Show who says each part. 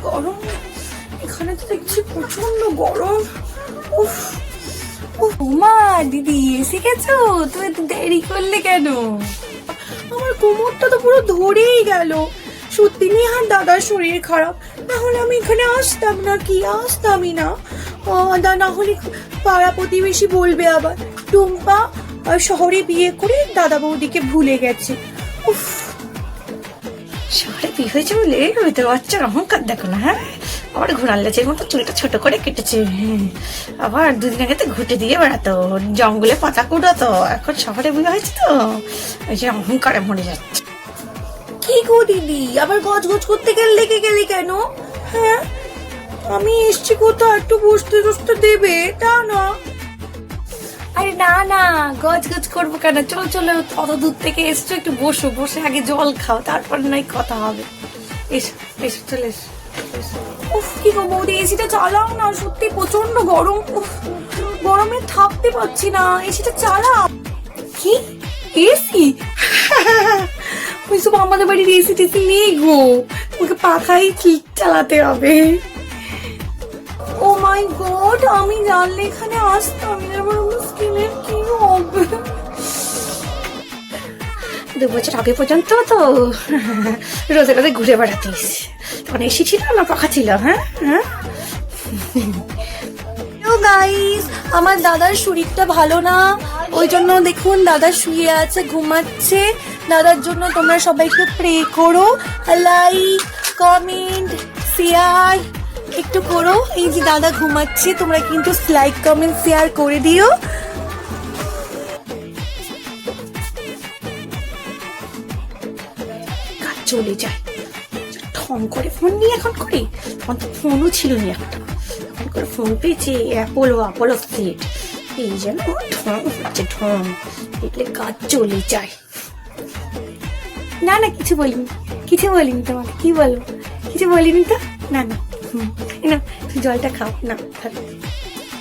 Speaker 1: গরম, এখানে তো দেখছি প্রচন্ড গরম। উফ উফ, মা দিদি এসে গেছো? তুমি এত দেরি করলে কেন? আমার কোমরটা তো পুরো ধরেই গেল। সত্যি নিহার দাদার শরীর খারাপ, না হলে আমি এখানে আসতাম না, কি আসতামই না। না হলে পাড়া প্রতিবেশী বলবে আবার টুম্পা শহরে বিয়ে করে দাদা বৌদিকে ভুলে গেছে। উফ, শহরে বিয়ে হয়েছে বলে ওই তো বাচ্চার অহংকার দেখো না। হ্যাঁ, আবার ঘোড়ার লেজের মতো চুলটা ছোট করে কেটেছে। আবার দুদিন আগে তো ঘুটে দিয়ে বেড়াতো, জঙ্গলে পাতা কুড়াতো। এখন শহরে বিয়ে হয়েছে তো ওই যে অহংকারে মরে যাচ্ছে। কি গো দিদি, আবার গজগজ করতে লেগে গেলে কেন? হ্যাঁ, আমি এসছি কোথাও, একটু বসতে বসতে দেবে তা না? আরে না না, গজ গজ করবো কেন? চলো চলো, অত দূর থেকে এসছো, একটু বসো, বসে আগে জল খাও, তারপর নাই কথা হবে। এসো এসো, চলে এসো। উফ, কি গো বৌদি, এসিটা চালাও না, সত্যি প্রচন্ড গরম। উফ, গরমে থাকতে পারছি না, এসিটা চালাও। কি এসি? ওইসব আমাদের বাড়ির এসি টেসি নেই গো, ওকে পাখাই ঠিক চালাতে হবে। ও মাই গড, আমি জানলে এখানে আসতাম না, আমার স্কিনের কি হবে? 2 বছর আগে পর্যন্ত তো রোজে রোজে ঘুরে বেড়াতিস, তখন এসি ছিল না পাখা ছিল? হ্যাঁ হ্যাঁ। গাইস, আমার দাদার শরীরটা ভালো না, ওই জন্য দেখুন দাদা শুয়ে আছে, ঘুমাচ্ছে। দাদার জন্য তোমরা সবাই একটু প্রে করো, লাইক কমেন্ট শেয়ার একটু করো। এই যে দাদা ঘুমাচ্ছে, তোমরা কিন্তু লাইক কমেন্ট শেয়ার করে দিও। কাজ চলে যায়, ঠং করে ফোন নিয়ে এখন করি, তখন তো ফোনও ছিল না একটা, এখন করে ফোন পেয়েছে অ্যাপোলো সেট, এই যেন ঠং হচ্ছে, ঠং দেখলে কাজ চলে যায়। না না, কিছু বলিনি, কিছু বলিনি তোমাকে, কি বলো? কিছু বলিনি তো। না না, না জলটা খাও না।